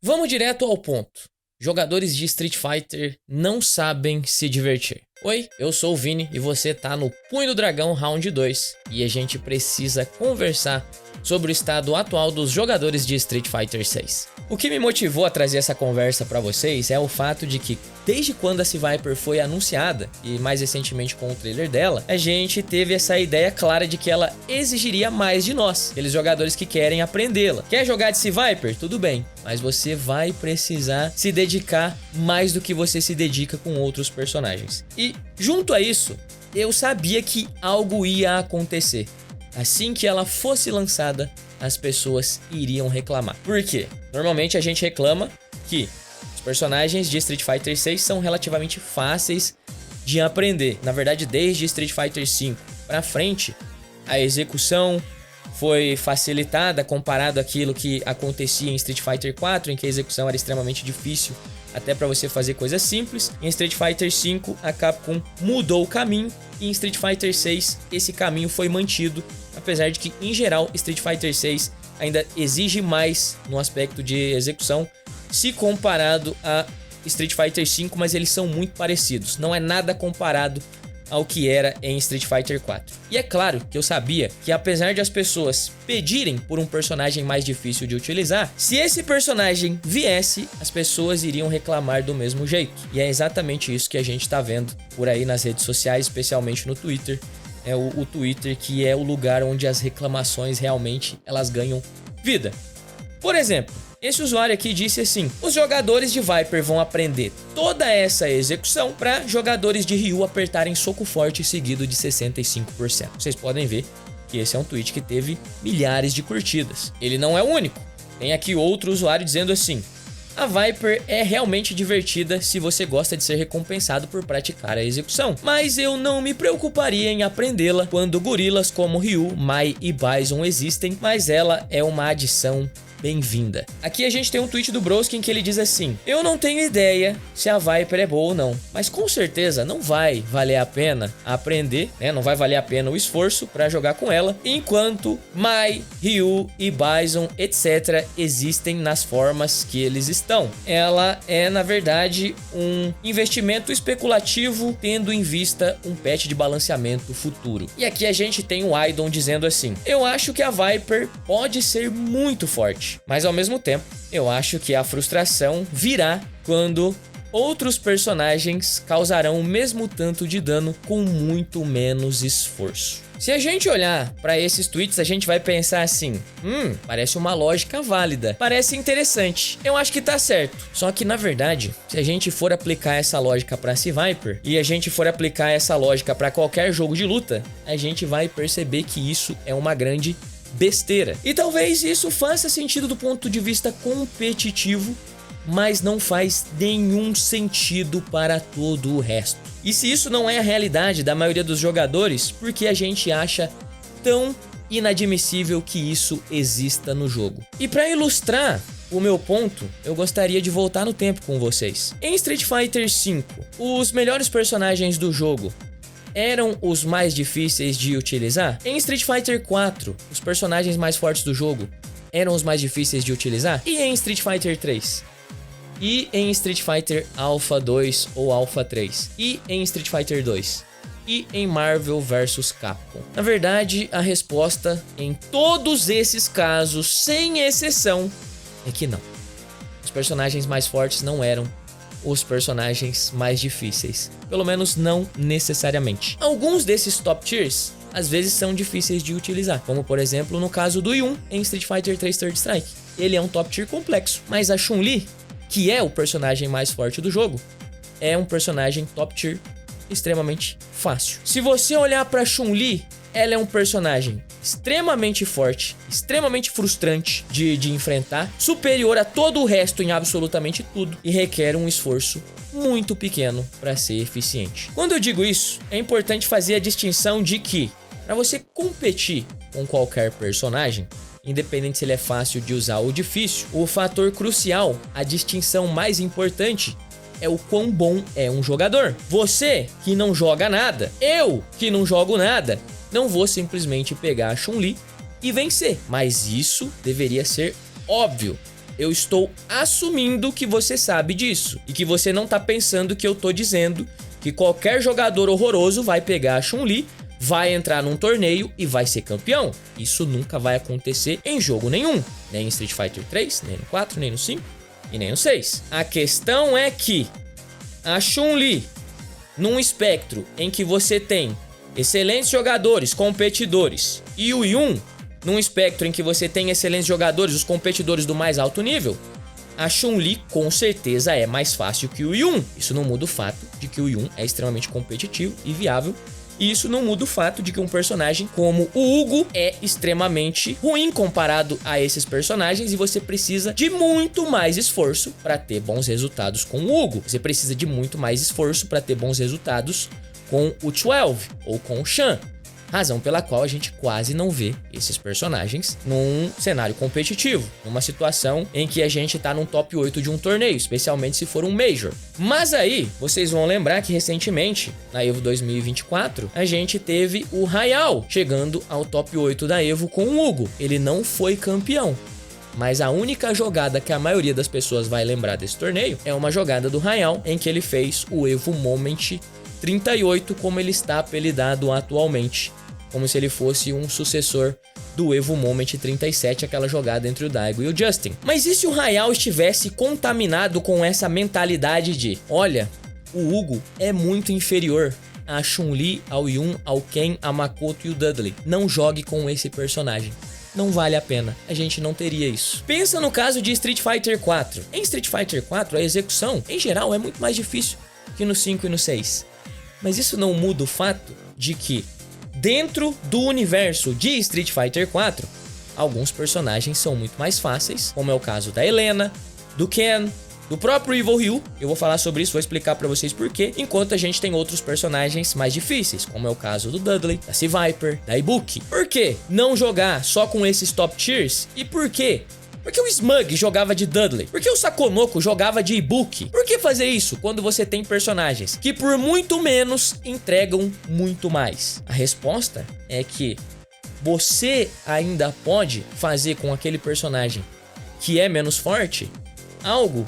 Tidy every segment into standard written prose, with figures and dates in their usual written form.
Vamos direto ao ponto. Jogadores de Street Fighter não sabem se divertir. Oi, eu sou o Vini e você tá no Punho do Dragão Round 2 e a gente precisa conversar sobre o estado atual dos jogadores de Street Fighter 6. O que me motivou a trazer essa conversa pra vocês é o fato de que desde quando a C-Viper foi anunciada, e mais recentemente com o trailer dela, a gente teve essa ideia clara de que ela exigiria mais de nós, aqueles jogadores que querem aprendê-la. Quer jogar de C-Viper? Tudo bem, mas você vai precisar se dedicar mais do que você se dedica com outros personagens. E junto a isso, eu sabia que algo ia acontecer. Assim que ela fosse lançada, as pessoas iriam reclamar. Por quê? Normalmente a gente reclama que os personagens de Street Fighter 6 são relativamente fáceis de aprender. Na verdade, desde Street Fighter 5 pra frente, a execução foi facilitada comparado àquilo que acontecia em Street Fighter 4, em que a execução era extremamente difícil, até para você fazer coisas simples. Em Street Fighter 5, a Capcom mudou o caminho, e em Street Fighter 6, esse caminho foi mantido, apesar de que, em geral, Street Fighter 6 ainda exige mais no aspecto de execução, se comparado a Street Fighter 5, mas eles são muito parecidos, não é nada comparado ao que era em Street Fighter 4. E é claro que eu sabia que, apesar de as pessoas pedirem por um personagem mais difícil de utilizar, se esse personagem viesse, as pessoas iriam reclamar do mesmo jeito. E é exatamente isso que a gente tá vendo por aí nas redes sociais, especialmente no Twitter. É o Twitter que é o lugar onde as reclamações realmente elas ganham vida. Por exemplo, esse usuário aqui disse assim: os jogadores de Viper vão aprender toda essa execução para jogadores de Ryu apertarem soco forte seguido de 65%. Vocês podem ver que esse é um tweet que teve milhares de curtidas. Ele não é o único. Tem aqui outro usuário dizendo assim: a Viper é realmente divertida se você gosta de ser recompensado por praticar a execução, mas eu não me preocuparia em aprendê-la quando gorilas como Ryu, Mai e Bison existem, mas ela é uma adição bem-vinda. Aqui a gente tem um tweet do Broski em que ele diz assim: eu não tenho ideia se a Viper é boa ou não, mas com certeza não vai valer a pena aprender, né? Não vai valer a pena o esforço para jogar com ela, enquanto Mai, Ryu e Bison, etc. existem nas formas que eles estão. Ela é, na verdade, um investimento especulativo tendo em vista um patch de balanceamento futuro. E aqui a gente tem o Aidon dizendo assim: eu acho que a Viper pode ser muito forte, mas ao mesmo tempo, eu acho que a frustração virá quando outros personagens causarão o mesmo tanto de dano com muito menos esforço. Se a gente olhar para esses tweets, a gente vai pensar assim: parece uma lógica válida, parece interessante, eu acho que tá certo. Só que na verdade, se a gente for aplicar essa lógica para C-Viper e a gente for aplicar essa lógica para qualquer jogo de luta, a gente vai perceber que isso é uma grande besteira. E talvez isso faça sentido do ponto de vista competitivo, mas não faz nenhum sentido para todo o resto. E se isso não é a realidade da maioria dos jogadores, por que a gente acha tão inadmissível que isso exista no jogo? E para ilustrar o meu ponto, eu gostaria de voltar no tempo com vocês. Em Street Fighter V, os melhores personagens do jogo eram os mais difíceis de utilizar? Em Street Fighter 4, os personagens mais fortes do jogo eram os mais difíceis de utilizar? E em Street Fighter 3? E em Street Fighter Alpha 2 ou Alpha 3? E em Street Fighter 2? E em Marvel vs Capcom? Na verdade, a resposta em todos esses casos, sem exceção, é que não. Os personagens mais fortes não eram os personagens mais difíceis. Pelo menos não necessariamente. Alguns desses top tiers às vezes são difíceis de utilizar, como por exemplo no caso do Yun em Street Fighter 3 Third Strike. Ele é um top tier complexo, mas a Chun-Li, que é o personagem mais forte do jogo, é um personagem top tier extremamente fácil. Se você olhar para Chun-Li, ela é um personagem extremamente forte, extremamente frustrante de enfrentar, superior a todo o resto em absolutamente tudo e requer um esforço muito pequeno para ser eficiente. Quando eu digo isso, é importante fazer a distinção de que, para você competir com qualquer personagem, independente se ele é fácil de usar ou difícil, o fator crucial, a distinção mais importante, é o quão bom é um jogador. Você que não joga nada, eu que não jogo nada, não vou simplesmente pegar a Chun-Li e vencer. Mas isso deveria ser óbvio. eu estou assumindo que você sabe disso. E que você não tá pensando que eu tô dizendo que qualquer jogador horroroso vai pegar a Chun-Li, vai entrar num torneio e vai ser campeão. Isso nunca vai acontecer em jogo nenhum. Nem em Street Fighter 3, nem no 4, nem no 5 e nem no 6. A questão é que a Chun-Li, num espectro em que você tem excelentes jogadores, competidores, e o Yun, num espectro em que você tem excelentes jogadores, os competidores do mais alto nível, a Chun-Li com certeza é mais fácil que o Yun. Isso não muda o fato de que o Yun é extremamente competitivo e viável. E isso não muda o fato de que um personagem como o Hugo é extremamente ruim comparado a esses personagens e você precisa de muito mais esforço para ter bons resultados com o Hugo. Você precisa de muito mais esforço para ter bons resultados com o 12 ou com o Shan. Razão pela qual a gente quase não vê esses personagens num cenário competitivo, numa situação em que a gente tá num top 8 de um torneio, especialmente se for um Major. Mas aí, vocês vão lembrar que recentemente, na EVO 2024, a gente teve o Hayao chegando ao top 8 da EVO com o Hugo. Ele não foi campeão, mas a única jogada que a maioria das pessoas vai lembrar desse torneio é uma jogada do Hayao em que ele fez o EVO Moment 38, como ele está apelidado atualmente, como se ele fosse um sucessor do EVO Moment 37, aquela jogada entre o Daigo e o Justin. Mas e se o Hayao estivesse contaminado com essa mentalidade de, olha, o Hugo é muito inferior a Chun-Li, ao Yun, ao Ken, a Makoto e o Dudley. Não jogue com esse personagem. Não vale a pena. A gente não teria isso. Pensa no caso de Street Fighter 4. Em Street Fighter 4, a execução, em geral, é muito mais difícil que no 5 e no 6. Mas isso não muda o fato de que, dentro do universo de Street Fighter 4, alguns personagens são muito mais fáceis, como é o caso da Helena, do Ken, do próprio Evil Ryu. Eu vou falar sobre isso, vou explicar pra vocês por quê, enquanto a gente tem outros personagens mais difíceis, como é o caso do Dudley, da C-Viper, da Ibuki. Por que não jogar só com esses top tiers? E por quê? Por que o Smug jogava de Dudley? Por que o Sakonoko jogava de Ibuki? Por que fazer isso quando você tem personagens que por muito menos entregam muito mais? A resposta é que você ainda pode fazer com aquele personagem que é menos forte algo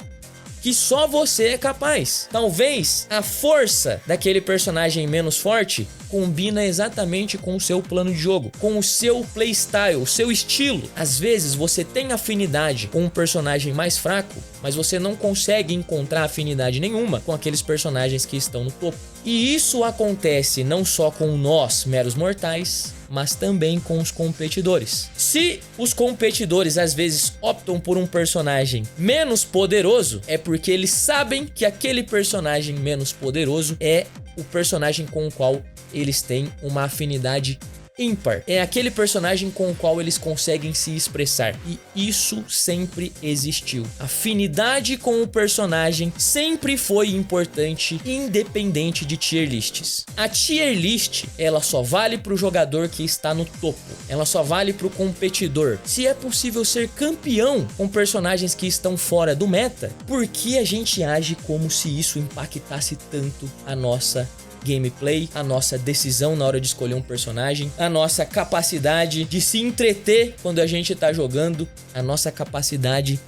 que só você é capaz. Talvez a força daquele personagem menos forte combina exatamente com o seu plano de jogo, com o seu playstyle, o seu estilo. Às vezes você tem afinidade com um personagem mais fraco, mas você não consegue encontrar afinidade nenhuma com aqueles personagens que estão no topo. E isso acontece não só com nós, meros mortais, mas também com os competidores. Se os competidores às vezes optam por um personagem menos poderoso, é porque eles sabem que aquele personagem menos poderoso é o personagem com o qual eles têm uma afinidade ímpar. É aquele personagem com o qual eles conseguem se expressar. E isso sempre existiu. Afinidade com o personagem sempre foi importante, independente de tier lists. A tier list, ela só vale pro jogador que está no topo. Ela só vale pro competidor. Se é possível ser campeão com personagens que estão fora do meta, por que a gente age como se isso impactasse tanto a nossa gameplay, a nossa decisão na hora de escolher um personagem, a nossa capacidade de se entreter quando a gente tá jogando, a nossa capacidade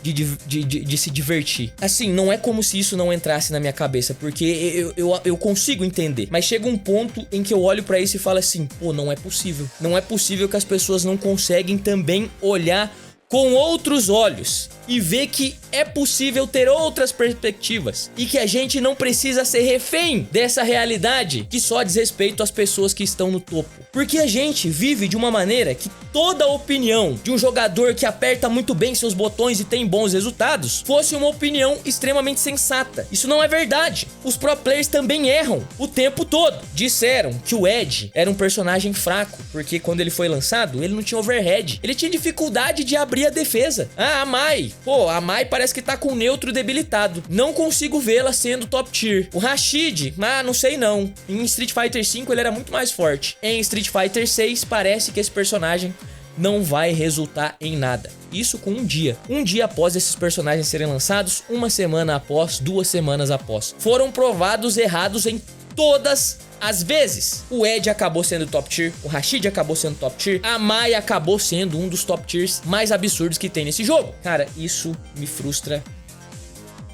de se divertir? Assim, não é como se isso não entrasse na minha cabeça, porque eu consigo entender, mas chega um ponto em que eu olho pra isso e falo assim, pô, não é possível. Não é possível que as pessoas não conseguem também olhar com outros olhos e ver que é possível ter outras perspectivas e que a gente não precisa ser refém dessa realidade que só diz respeito às pessoas que estão no topo. Porque a gente vive de uma maneira que toda opinião de um jogador que aperta muito bem seus botões e tem bons resultados fosse uma opinião extremamente sensata. Isso não é verdade. Os pro players também erram o tempo todo. Disseram que o Edge era um personagem fraco, porque quando ele foi lançado, ele não tinha overhead. Ele tinha dificuldade de abrir a defesa. Ah, a Mai. Pô, a Mai parece que tá com o neutro debilitado. Não consigo vê-la sendo top tier. O Rashid, não sei não. Em Street Fighter 5 ele era muito mais forte. Em Street Fighter 6 parece que esse personagem não vai resultar em nada. Isso com um dia. Um dia após esses personagens serem lançados, uma semana após, 2 semanas após. Foram provados errados em todas Às vezes, o Ed acabou sendo top tier, o Rashid acabou sendo top tier, a Mai acabou sendo um dos top tiers mais absurdos que tem nesse jogo. Cara, isso me frustra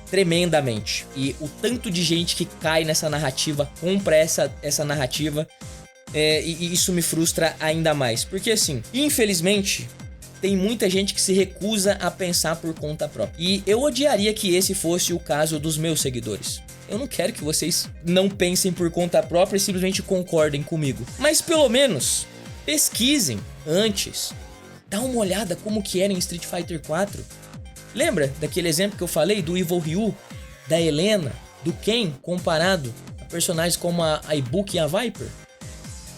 tremendamente. E o tanto de gente que cai nessa narrativa, compra essa narrativa, e isso me frustra ainda mais. Porque assim, infelizmente, tem muita gente que se recusa a pensar por conta própria. E eu odiaria que esse fosse o caso dos meus seguidores. Eu não quero que vocês não pensem por conta própria e simplesmente concordem comigo. Mas pelo menos pesquisem antes. Dá uma olhada como que era em Street Fighter 4. Lembra daquele exemplo que eu falei do Evil Ryu, da Helena, do Ken, comparado a personagens como a Ibuki e a Viper?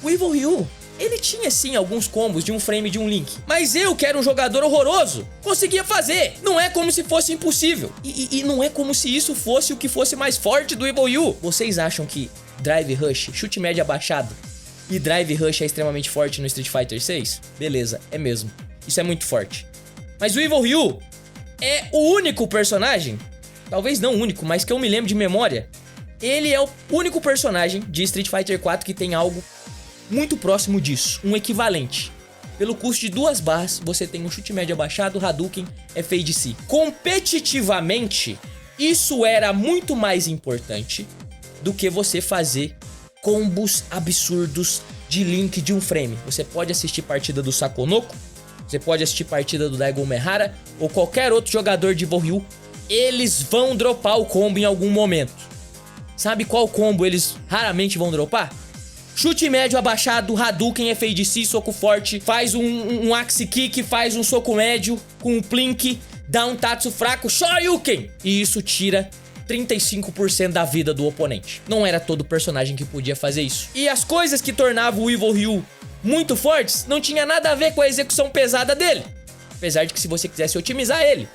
O Evil Ryu, ele tinha sim alguns combos de um frame de um Link. Mas eu, que era um jogador horroroso, conseguia fazer. Não é como se fosse impossível. E não é como se isso fosse o que fosse mais forte do Evil Ryu. Vocês acham que Drive Rush, chute médio abaixado, e Drive Rush é extremamente forte no Street Fighter 6? Beleza, é mesmo. Isso é muito forte. Mas o Evil Ryu é o único personagem, talvez não o único, mas que eu me lembro de memória, ele é o único personagem de Street Fighter 4 que tem algo muito próximo disso, um equivalente. Pelo custo de 2 barras, você tem um chute médio abaixado, Hadouken, FADC. Competitivamente, isso era muito mais importante do que você fazer combos absurdos de Link de um frame. Você pode assistir partida do Sakonoko, você pode assistir partida do Daigo Umehara ou qualquer outro jogador de Evil Ryu, eles vão dropar o combo em algum momento. Sabe qual combo eles raramente vão dropar? Chute médio abaixado, Hadouken, FADC, soco forte, faz um Axe Kick, faz um soco médio com um Plink, dá um Tatsu fraco, Shoryuken! E isso tira 35% da vida do oponente. Não era todo personagem que podia fazer isso. E as coisas que tornavam o Evil Ryu muito fortes não tinha nada a ver com a execução pesada dele. Apesar de que se você quisesse otimizar ele,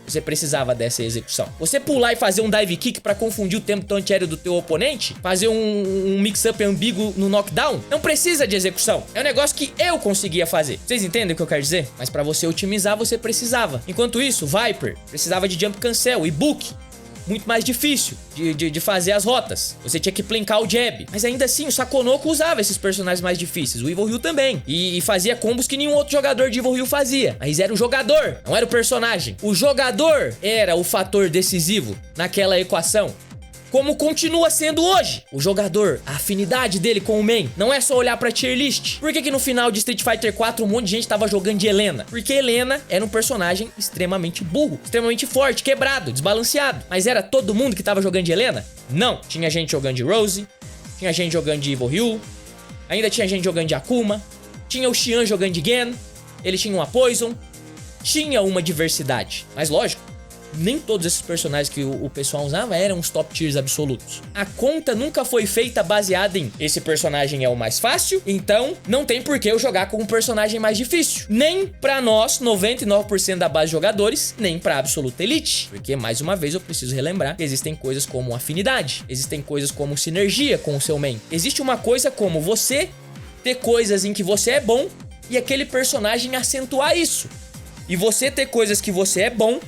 você precisava dessa execução. Você pular e fazer um dive kick pra confundir o tempo antiaéreo do teu oponente, fazer um mix-up ambíguo no knockdown, não precisa de execução. É um negócio que eu conseguia fazer. Vocês entendem o que eu quero dizer? Mas pra você otimizar, você precisava. Enquanto isso, Viper precisava de jump cancel, Ibuki muito mais difícil de fazer as rotas. Você tinha que plinkar o jab. Mas ainda assim, o Sakonoko usava esses personagens mais difíceis. O Evil Ryu também. E fazia combos que nenhum outro jogador de Evil Ryu fazia. Mas era o jogador, não era o personagem. O jogador era o fator decisivo naquela equação. Como continua sendo hoje. O jogador, a afinidade dele com o main, não é só olhar pra tier list. Por que no final de Street Fighter 4 um monte de gente tava jogando de Helena? Porque Helena era um personagem extremamente burro, extremamente forte, quebrado, desbalanceado. Mas era todo mundo que tava jogando de Helena? Não. Tinha gente jogando de Rose, tinha gente jogando de Evil Ryu, ainda tinha gente jogando de Akuma, tinha o Xian jogando de Gen, ele tinha uma Poison, tinha uma diversidade. Mas lógico, nem todos esses personagens que o pessoal usava eram os top tiers absolutos. A conta nunca foi feita baseada em esse personagem é o mais fácil, então não tem por que eu jogar com um personagem mais difícil. Nem pra nós, 99% da base de jogadores, nem pra Absoluta Elite. Porque, mais uma vez, eu preciso relembrar que existem coisas como afinidade, existem coisas como sinergia com o seu main. Existe uma coisa como você ter coisas em que você é bom e aquele personagem acentuar isso. E você ter coisas que você é bom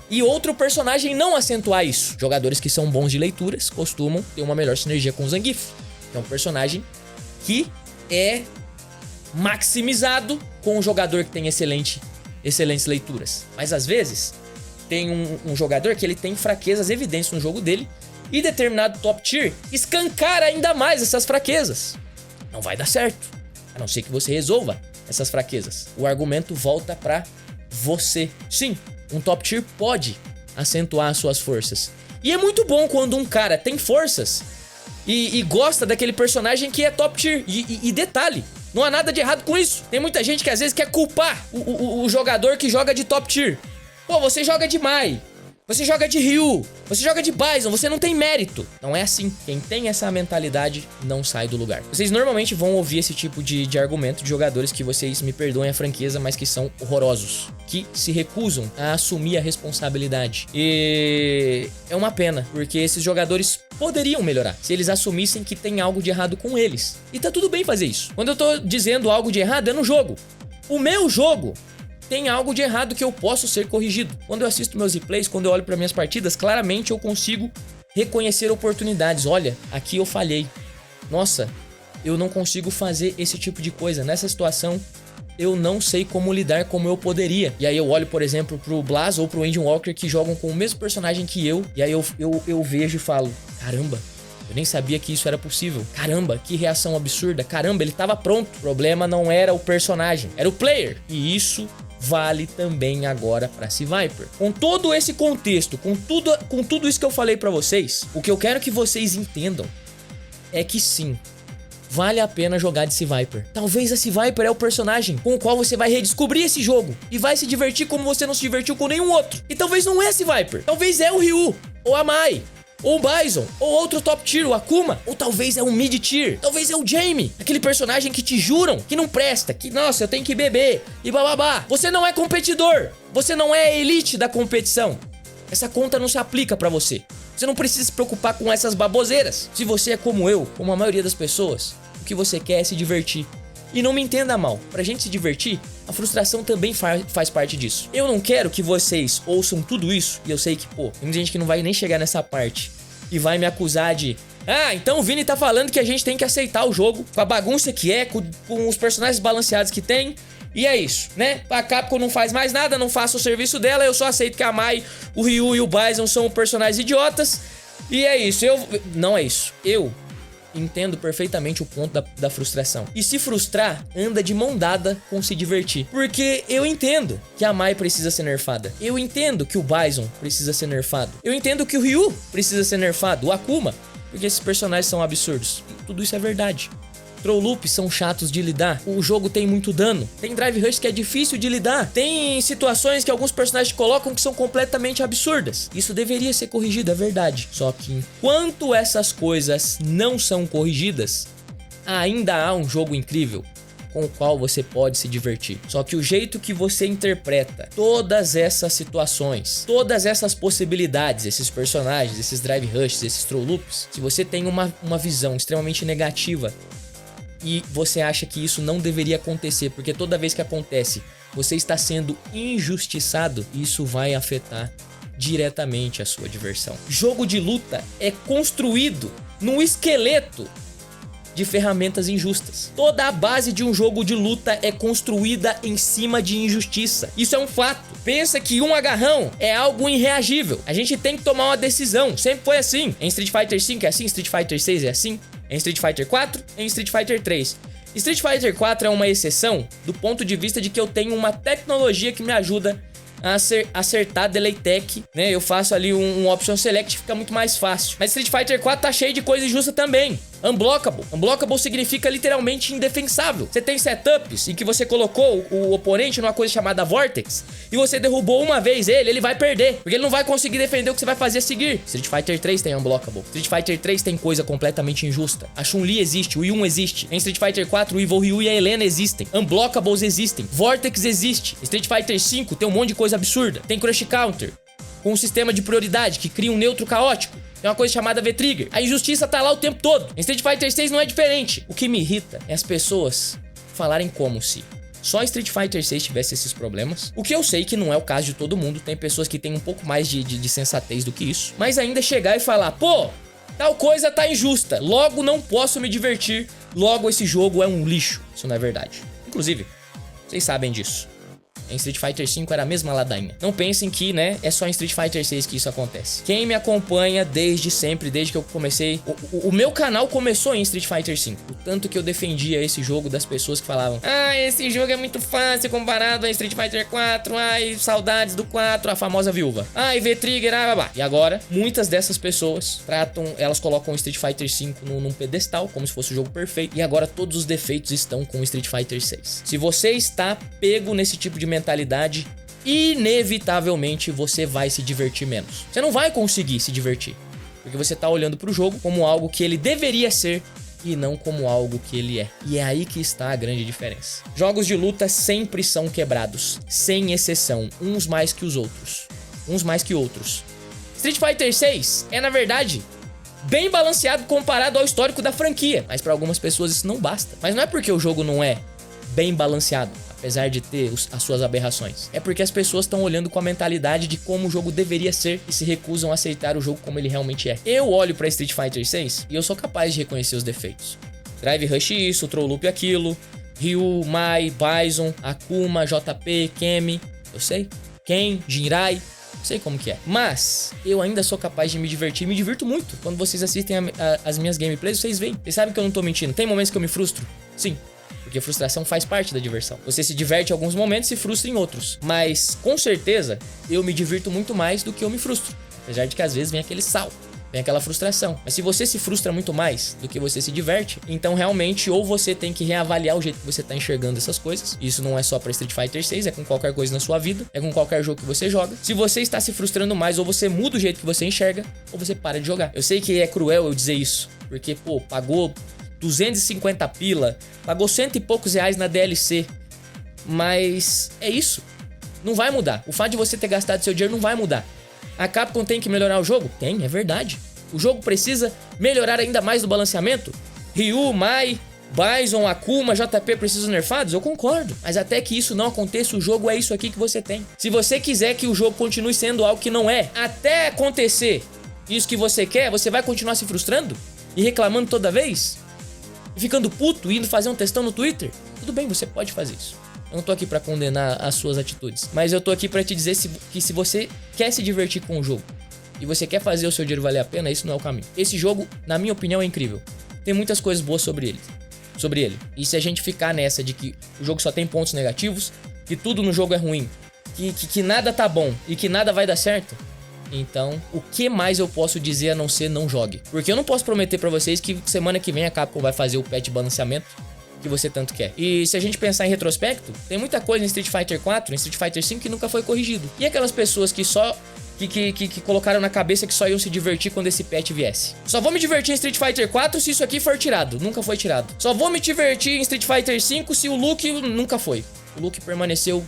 e outro personagem não acentuar isso. Jogadores que são bons de leituras costumam ter uma melhor sinergia com o Zangief, que é um personagem que é maximizado com um jogador que tem excelentes leituras. Mas às vezes tem um jogador que ele tem fraquezas evidentes no jogo dele e determinado top tier escancara ainda mais essas fraquezas. Não vai dar certo, a não ser que você resolva essas fraquezas. O argumento volta pra você. Sim, um top tier pode acentuar as suas forças. E é muito bom quando um cara tem forças e gosta daquele personagem que é top tier. E detalhe, não há nada de errado com isso. Tem muita gente que às vezes quer culpar o jogador que joga de top tier. Pô, você joga de Mai, você joga de Ryu, você joga de Bison, você não tem mérito. Não é assim. Quem tem essa mentalidade não sai do lugar. Vocês normalmente vão ouvir esse tipo de argumento de jogadores que vocês me perdoem a franqueza, mas que são horrorosos, que se recusam a assumir a responsabilidade. E é uma pena, porque esses jogadores poderiam melhorar se eles assumissem que tem algo de errado com eles. E tá tudo bem fazer isso. Quando eu tô dizendo algo de errado, é no jogo. O meu jogo tem algo de errado que eu posso ser corrigido. Quando eu assisto meus replays, quando eu olho para minhas partidas, claramente eu consigo reconhecer oportunidades. Olha, aqui eu falhei. nossa, eu não consigo fazer esse tipo de coisa. Nessa situação, eu não sei como lidar como eu poderia. E aí eu olho, por exemplo, pro Blas ou pro Andy Walker, que jogam com o mesmo personagem que eu. E aí eu vejo e falo, caramba, eu nem sabia que isso era possível. Caramba, que reação absurda. Caramba, ele tava pronto. O problema não era o personagem, era o player. E isso vale também agora pra C-Viper. Com todo esse contexto, com tudo isso que eu falei pra vocês, o que eu quero que vocês entendam é que sim, vale a pena jogar de C-Viper. Talvez a C-Viper é o personagem com o qual você vai redescobrir esse jogo e vai se divertir como você não se divertiu com nenhum outro. E talvez não é a C-Viper. Talvez é o Ryu, ou a Mai, ou o Bison, ou outro top tier, o Akuma. Ou talvez é um mid tier. Talvez é o Jamie, aquele personagem que te juram que não presta, que nossa, eu tenho que beber e bababá. Você não é competidor. Você não é a elite da competição. Essa conta não se aplica pra você. Você não precisa se preocupar com essas baboseiras. Se você é como eu, como a maioria das pessoas, o que você quer é se divertir. E não me entenda mal, pra gente se divertir, a frustração também faz parte disso. Eu não quero que vocês ouçam tudo isso, e eu sei que, pô, tem muita gente que não vai nem chegar nessa parte e vai me acusar de... Ah, então o Vini tá falando que a gente tem que aceitar o jogo com a bagunça que é, com os personagens balanceados que tem. E é isso, né? A Capcom não faz mais nada, não faça o serviço dela, eu só aceito que a Mai, o Ryu e o Bison são personagens idiotas. E é isso, não é isso. Eu entendo perfeitamente o ponto da frustração. E se frustrar, anda de mão dada com se divertir. Porque eu entendo que a Mai precisa ser nerfada. Eu entendo que o Bison precisa ser nerfado. Eu entendo que o Ryu precisa ser nerfado, o Akuma. Porque esses personagens são absurdos. E tudo isso é verdade. Throw loops são chatos de lidar. O jogo tem muito dano. Tem drive rush que é difícil de lidar. Tem situações que alguns personagens colocam que são completamente absurdas. Isso deveria ser corrigido, é verdade. Só que enquanto essas coisas não são corrigidas, ainda há um jogo incrível com o qual você pode se divertir. Só que o jeito que você interpreta todas essas situações, todas essas possibilidades, esses personagens, esses drive rushes, esses throw loops, se você tem uma visão extremamente negativa e você acha que isso não deveria acontecer, porque toda vez que acontece, você está sendo injustiçado, isso vai afetar diretamente a sua diversão. Jogo de luta é construído num esqueleto de ferramentas injustas. Toda a base de um jogo de luta é construída em cima de injustiça. Isso é um fato. Pensa que um agarrão é algo irreagível. A gente tem que tomar uma decisão. Sempre foi assim. Em Street Fighter V é assim, Street Fighter VI é assim, em Street Fighter 4, em Street Fighter 3. Street Fighter 4 é uma exceção do ponto de vista de que eu tenho uma tecnologia que me ajuda a acertar Delay Tech, né? Eu faço ali um Option Select, fica muito mais fácil. Mas Street Fighter 4 tá cheio de coisa injusta também. Unblockable. Unblockable significa literalmente indefensável. Você tem setups em que você colocou o oponente numa coisa chamada Vortex e você derrubou uma vez ele vai perder, porque ele não vai conseguir defender o que você vai fazer a seguir. Street Fighter 3 tem Unblockable. Street Fighter 3 tem coisa completamente injusta. A Chun-Li existe, o Yun existe. Em Street Fighter 4, o Evil Ryu e a Helena existem. Unblockables existem. Vortex existe. Street Fighter 5 tem um monte de coisa absurda. Tem Crush Counter, com um sistema de prioridade que cria um neutro caótico. Tem uma coisa chamada V-Trigger. A injustiça tá lá o tempo todo. Em Street Fighter 6 não é diferente. O que me irrita é as pessoas falarem como se só Street Fighter 6 tivesse esses problemas. O que eu sei que não é o caso de todo mundo. Tem pessoas que têm um pouco mais de sensatez do que isso. Mas ainda chegar e falar, pô, tal coisa tá injusta, logo não posso me divertir, logo esse jogo é um lixo. Isso não é verdade. Inclusive, vocês sabem disso. Em Street Fighter V era a mesma ladainha. Não pensem que, né, é só em Street Fighter 6 que isso acontece. Quem me acompanha desde sempre, desde que eu comecei... O meu canal começou em Street Fighter V. O tanto que eu defendia esse jogo das pessoas que falavam, ah, esse jogo é muito fácil comparado a Street Fighter 4, ai, saudades do 4, a famosa viúva. Ai, V-Trigger, babá. E agora, muitas dessas pessoas elas colocam o Street Fighter V num pedestal, como se fosse o jogo perfeito. E agora todos os defeitos estão com o Street Fighter 6. Se você está pego nesse tipo de mentalidade, inevitavelmente você vai se divertir menos. Você não vai conseguir se divertir, porque você tá olhando pro jogo como algo que ele deveria ser e não como algo que ele é. E é aí que está a grande diferença. Jogos de luta sempre são quebrados, sem exceção, uns mais que os outros. Uns mais que outros. Street Fighter 6 é, na verdade, bem balanceado comparado ao histórico da franquia, mas para algumas pessoas isso não basta. Mas não é porque o jogo não é bem balanceado. apesar de ter as suas aberrações. É porque as pessoas estão olhando com a mentalidade de como o jogo deveria ser e se recusam a aceitar o jogo como ele realmente é. Eu olho pra Street Fighter 6 e eu sou capaz de reconhecer os defeitos. Drive Rush isso, Troll Loop aquilo, Ryu, Mai, Bison, Akuma, JP, Kemi, eu sei. Ken, Jinrai, sei como que é. Mas eu ainda sou capaz de me divertir, me divirto muito. Quando vocês assistem as minhas gameplays, vocês veem. Vocês sabem que eu não tô mentindo. Tem momentos que eu me frustro? Sim. Porque frustração faz parte da diversão. Você se diverte em alguns momentos e se frustra em outros. Mas, com certeza, eu me divirto muito mais do que eu me frustro. Apesar de que às vezes vem aquele sal. Vem aquela frustração. Mas se você se frustra muito mais do que você se diverte, então realmente ou você tem que reavaliar o jeito que você tá enxergando essas coisas. Isso não é só pra Street Fighter 6, é com qualquer coisa na sua vida, é com qualquer jogo que você joga. Se você está se frustrando mais, ou você muda o jeito que você enxerga, ou você para de jogar. Eu sei que é cruel eu dizer isso, porque, pô, pagou 250 pila, pagou 100 e poucos reais na DLC, mas é isso. Não vai mudar. O fato de você ter gastado seu dinheiro não vai mudar. A Capcom tem que melhorar o jogo? Tem, é verdade. O jogo precisa melhorar ainda mais o balanceamento? Ryu, Mai, Bison, Akuma, JP precisam nerfados? Eu concordo. Mas até que isso não aconteça, o jogo é isso aqui que você tem. Se você quiser que o jogo continue sendo algo que não é, até acontecer isso que você quer, você vai continuar se frustrando? E reclamando toda vez? E ficando puto, indo fazer um textão no Twitter? Tudo bem, você pode fazer isso. Eu não tô aqui pra condenar as suas atitudes, mas eu tô aqui pra te dizer que se você quer se divertir com o jogo e você quer fazer o seu dinheiro valer a pena, isso não é o caminho. Esse jogo, na minha opinião, é incrível. Tem muitas coisas boas sobre ele. E se a gente ficar nessa de que o jogo só tem pontos negativos, que tudo no jogo é ruim, que nada tá bom e que nada vai dar certo, então o que mais eu posso dizer a não ser não jogue? Porque eu não posso prometer pra vocês que semana que vem a Capcom vai fazer o patch de balanceamento que você tanto quer. E se a gente pensar em retrospecto, tem muita coisa em Street Fighter 4, em Street Fighter 5 que nunca foi corrigido. E aquelas pessoas que só que colocaram na cabeça que só iam se divertir quando esse patch viesse. Só vou me divertir em Street Fighter 4 se isso aqui for tirado. Nunca foi tirado. Só vou me divertir em Street Fighter 5 se o look nunca foi. O look permaneceu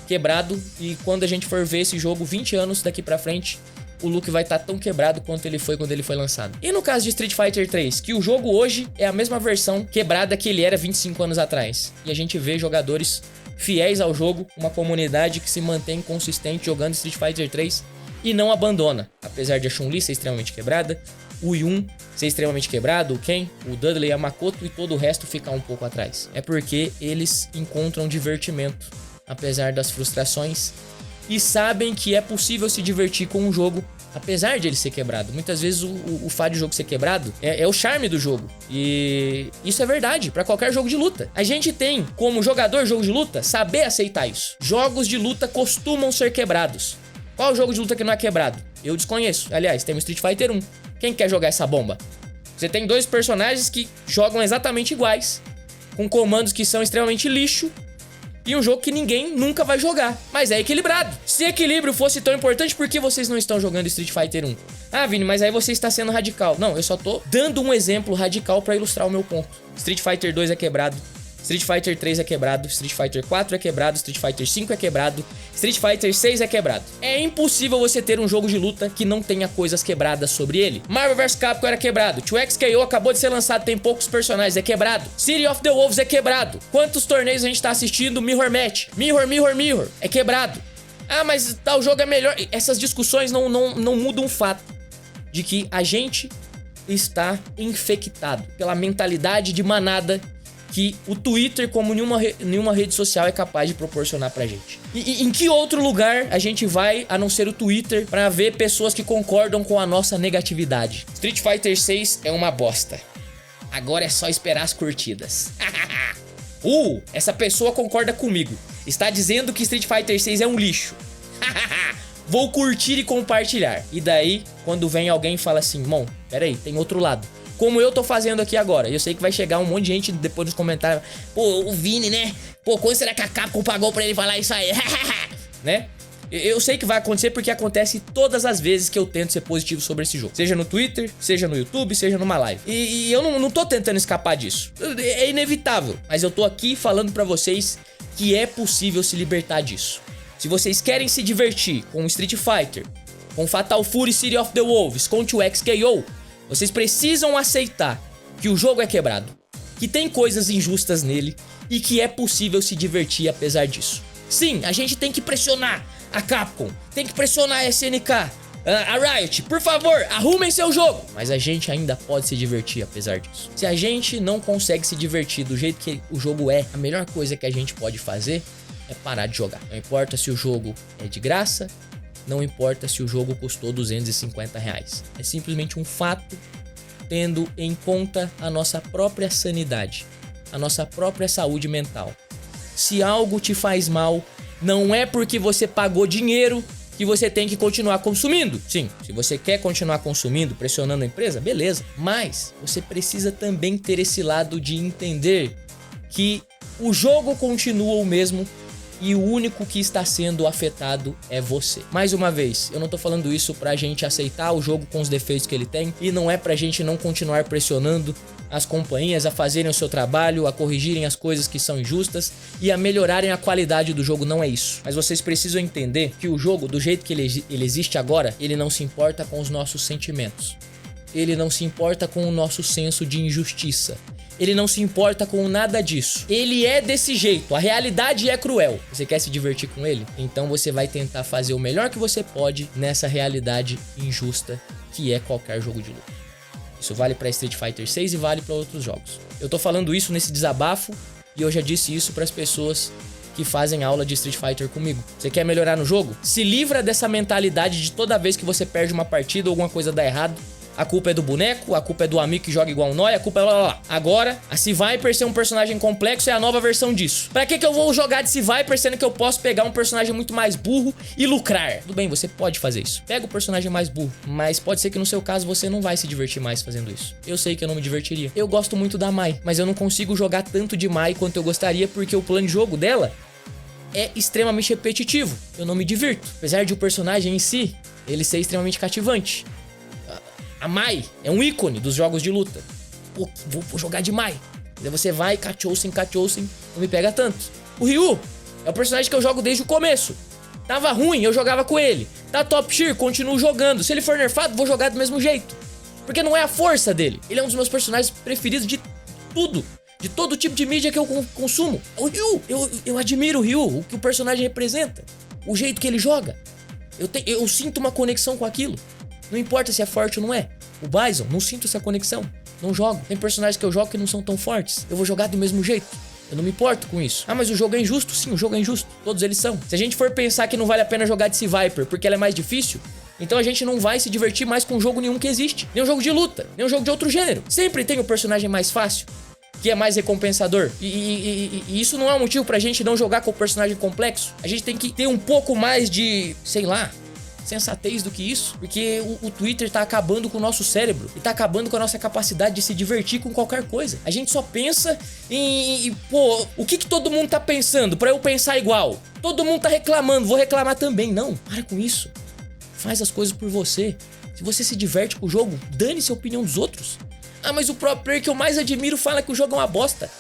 quebrado e quando a gente for ver esse jogo 20 anos daqui pra frente, o look vai estar tão quebrado quanto ele foi quando ele foi lançado. E no caso de Street Fighter 3, que o jogo hoje é a mesma versão quebrada que ele era 25 anos atrás. E a gente vê jogadores fiéis ao jogo, uma comunidade que se mantém consistente jogando Street Fighter 3 e não abandona. Apesar de a Chun-Li ser extremamente quebrada, o Yun ser extremamente quebrado, o Ken, o Dudley, a Makoto e todo o resto ficar um pouco atrás. É porque eles encontram divertimento, apesar das frustrações, e sabem que é possível se divertir com um jogo, apesar de ele ser quebrado. Muitas vezes o fato de o jogo ser quebrado é o charme do jogo. E isso é verdade pra qualquer jogo de luta. A gente tem, como jogador jogo de luta, saber aceitar isso. Jogos de luta costumam ser quebrados. Qual jogo de luta que não é quebrado? Eu desconheço. Aliás, tem o Street Fighter 1. Quem quer jogar essa bomba? Você tem dois personagens que jogam exatamente iguais, com comandos que são extremamente lixo, e um jogo que ninguém nunca vai jogar, mas é equilibrado. Se equilíbrio fosse tão importante, por que vocês não estão jogando Street Fighter 1? Ah, Vini, mas aí você está sendo radical. Não, eu só tô dando um exemplo radical pra ilustrar o meu ponto. Street Fighter 2 é quebrado, Street Fighter 3 é quebrado, Street Fighter 4 é quebrado, Street Fighter 5 é quebrado, Street Fighter 6 é quebrado. É impossível você ter um jogo de luta que não tenha coisas quebradas sobre ele. Marvel vs Capcom era quebrado, 2XKO acabou de ser lançado, tem poucos personagens, é quebrado. City of the Wolves é quebrado. Quantos torneios a gente tá assistindo? Mirror Match, Mirror, é quebrado. Ah, mas tal jogo é melhor. Essas discussões não mudam o fato de que a gente está infectado pela mentalidade de manada que o Twitter, como nenhuma rede social, é capaz de proporcionar pra gente. E em que outro lugar a gente vai, a não ser o Twitter, pra ver pessoas que concordam com a nossa negatividade? Street Fighter 6 é uma bosta. Agora é só esperar as curtidas. Essa pessoa concorda comigo. Está dizendo que Street Fighter 6 é um lixo. Vou curtir e compartilhar. E daí, quando vem alguém e fala assim, bom, peraí, tem outro lado. Como eu tô fazendo aqui agora. Eu sei que vai chegar um monte de gente depois nos comentários. Pô, o Vini, né? Pô, quando será que a Capcom pagou pra ele falar isso aí? Né? Eu sei que vai acontecer porque acontece todas as vezes que eu tento ser positivo sobre esse jogo. Seja no Twitter, seja no YouTube, seja numa live. E eu não tô tentando escapar disso. É inevitável. Mas eu tô aqui falando pra vocês que é possível se libertar disso. Se vocês querem se divertir com Street Fighter, com Fatal Fury City of the Wolves, com 2XKO, vocês precisam aceitar que o jogo é quebrado. que tem coisas injustas nele e que é possível se divertir apesar disso. Sim, a gente tem que pressionar a Capcom, tem que pressionar a SNK, a Riot, por favor, arrumem seu jogo. Mas a gente ainda pode se divertir apesar disso. Se a gente não consegue se divertir do jeito que o jogo é, a melhor coisa que a gente pode fazer é parar de jogar. Não importa se o jogo é de graça, não importa se o jogo custou R$250. É simplesmente um fato, tendo em conta a nossa própria sanidade, a nossa própria saúde mental. Se algo te faz mal, não é porque você pagou dinheiro que você tem que continuar consumindo. Sim, se você quer continuar consumindo, pressionando a empresa, beleza. Mas você precisa também ter esse lado de entender que o jogo continua o mesmo e o único que está sendo afetado é você. Mais uma vez, eu não tô falando isso pra gente aceitar o jogo com os defeitos que ele tem, e não é pra gente não continuar pressionando as companhias a fazerem o seu trabalho, a corrigirem as coisas que são injustas e a melhorarem a qualidade do jogo, não é isso. Mas vocês precisam entender que o jogo, do jeito que ele existe agora, ele não se importa com os nossos sentimentos. Ele não se importa com o nosso senso de injustiça. Ele não se importa com nada disso. Ele é desse jeito, a realidade é cruel. Você quer se divertir com ele? Então você vai tentar fazer o melhor que você pode nessa realidade injusta que é qualquer jogo de luta. Isso vale pra Street Fighter 6 e vale pra outros jogos. Eu tô falando isso nesse desabafo e eu já disse isso pras pessoas que fazem aula de Street Fighter comigo. Você quer melhorar no jogo? Se livra dessa mentalidade de toda vez que você perde uma partida ou alguma coisa dá errado, a culpa é do boneco, a culpa é do amigo que joga igual um nóia, a culpa é lá. Agora, a C-Viper ser um personagem complexo é a nova versão disso. Pra que eu vou jogar de C-Viper sendo que eu posso pegar um personagem muito mais burro e lucrar? Tudo bem, você pode fazer isso. Pega o personagem mais burro, mas pode ser que no seu caso você não vai se divertir mais fazendo isso. Eu sei que eu não me divertiria. Eu gosto muito da Mai, mas eu não consigo jogar tanto de Mai quanto eu gostaria porque o plano de jogo dela é extremamente repetitivo. Eu não me divirto. Apesar de o personagem em si, ele ser extremamente cativante. A Mai é um ícone dos jogos de luta. Pô, vou jogar de Mai. Daí você vai, Kachousen, não me pega tanto. O Ryu é o personagem que eu jogo desde o começo. Tava ruim, eu jogava com ele. Tá top tier, continuo jogando. Se ele for nerfado, vou jogar do mesmo jeito. Porque não é a força dele. Ele é um dos meus personagens preferidos de tudo. De todo tipo de mídia que eu consumo. O Ryu, eu admiro o Ryu, o que o personagem representa. O jeito que ele joga. Eu sinto uma conexão com aquilo. Não importa se é forte ou não é. O Bison, não sinto essa conexão. Não jogo. Tem personagens que eu jogo que não são tão fortes. Eu vou jogar do mesmo jeito. Eu não me importo com isso. Ah, mas o jogo é injusto? Sim, o jogo é injusto. Todos eles são. Se a gente for pensar que não vale a pena jogar de C-Viper porque ela é mais difícil, então a gente não vai se divertir mais com jogo nenhum que existe. Nem um jogo de luta, nem um jogo de outro gênero. Sempre tem o personagem mais fácil, que é mais recompensador. E isso não é um motivo pra gente não jogar com o personagem complexo. A gente tem que ter um pouco mais de, sei lá, sensatez do que isso, porque o Twitter tá acabando com o nosso cérebro e tá acabando com a nossa capacidade de se divertir com qualquer coisa. A gente só pensa pô, o que todo mundo tá pensando pra eu pensar igual? Todo mundo tá reclamando, vou reclamar também. Não, para com isso. Faz as coisas por você. Se você se diverte com o jogo, dane-se a opinião dos outros. Ah, mas o pro player que eu mais admiro fala que o jogo é uma bosta.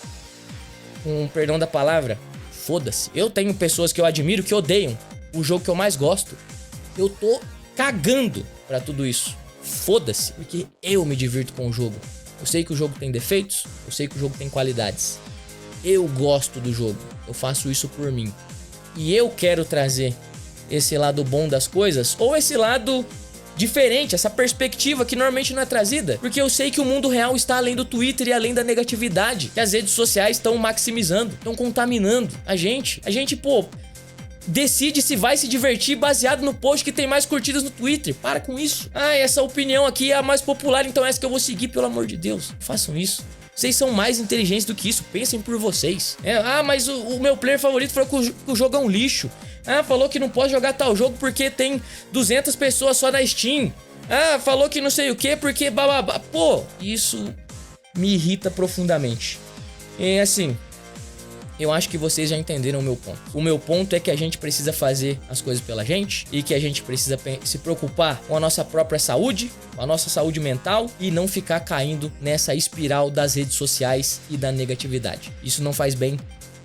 Com perdão da palavra, foda-se. Eu tenho pessoas que eu admiro que odeiam o jogo que eu mais gosto. Eu tô cagando pra tudo isso. Foda-se, porque eu me divirto com o jogo. Eu sei que o jogo tem defeitos, eu sei que o jogo tem qualidades. Eu gosto do jogo, eu faço isso por mim. E eu quero trazer esse lado bom das coisas, ou esse lado diferente, essa perspectiva que normalmente não é trazida. Porque eu sei que o mundo real está além do Twitter e além da negatividade que as redes sociais estão maximizando, estão contaminando a gente. A gente, pô, decide se vai se divertir baseado no post que tem mais curtidas no Twitter. Para com isso. Ah, essa opinião aqui é a mais popular, então é essa que eu vou seguir, pelo amor de Deus. Façam isso. Vocês são mais inteligentes do que isso. Pensem por vocês. Mas o meu player favorito falou que o jogo é um lixo. Ah, falou que não pode jogar tal jogo porque tem 200 pessoas só na Steam. Ah, falou que não sei o que porque bababá. Pô, isso me irrita profundamente. E assim, eu acho que vocês já entenderam o meu ponto. O meu ponto é que a gente precisa fazer as coisas pela gente e que a gente precisa se preocupar com a nossa própria saúde, com a nossa saúde mental e não ficar caindo nessa espiral das redes sociais e da negatividade. Isso não faz bem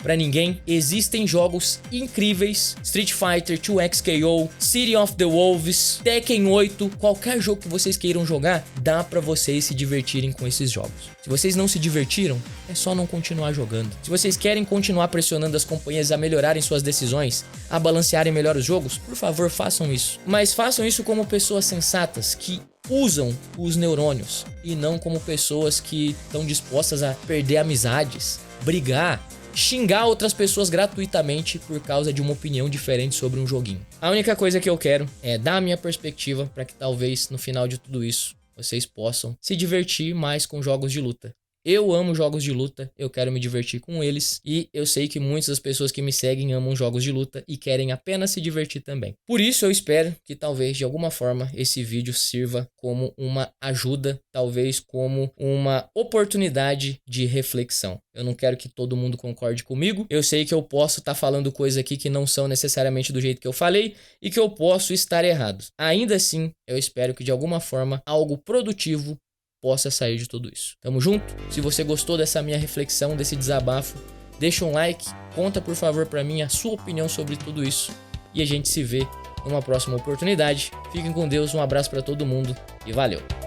pra ninguém. Existem jogos incríveis, Street Fighter, 2XKO, City of the Wolves, Tekken 8, qualquer jogo que vocês queiram jogar, dá pra vocês se divertirem com esses jogos. Se vocês não se divertiram, é só não continuar jogando. Se vocês querem continuar pressionando as companhias a melhorarem suas decisões, a balancearem melhor os jogos, por favor, façam isso. Mas façam isso como pessoas sensatas, que usam os neurônios, e não como pessoas que estão dispostas a perder amizades, brigar, xingar outras pessoas gratuitamente por causa de uma opinião diferente sobre um joguinho. A única coisa que eu quero é dar a minha perspectiva para que talvez no final de tudo isso vocês possam se divertir mais com jogos de luta. Eu amo jogos de luta, eu quero me divertir com eles, e eu sei que muitas das pessoas que me seguem amam jogos de luta e querem apenas se divertir também. Por isso eu espero que talvez de alguma forma esse vídeo sirva como uma ajuda, talvez como uma oportunidade de reflexão. Eu não quero que todo mundo concorde comigo, eu sei que eu posso estar falando coisas aqui que não são necessariamente do jeito que eu falei e que eu posso estar errado. Ainda assim, eu espero que de alguma forma algo produtivo possa sair de tudo isso. Tamo junto? Se você gostou dessa minha reflexão, desse desabafo, deixa um like, conta por favor pra mim a sua opinião sobre tudo isso e a gente se vê numa próxima oportunidade. Fiquem com Deus, um abraço pra todo mundo e valeu!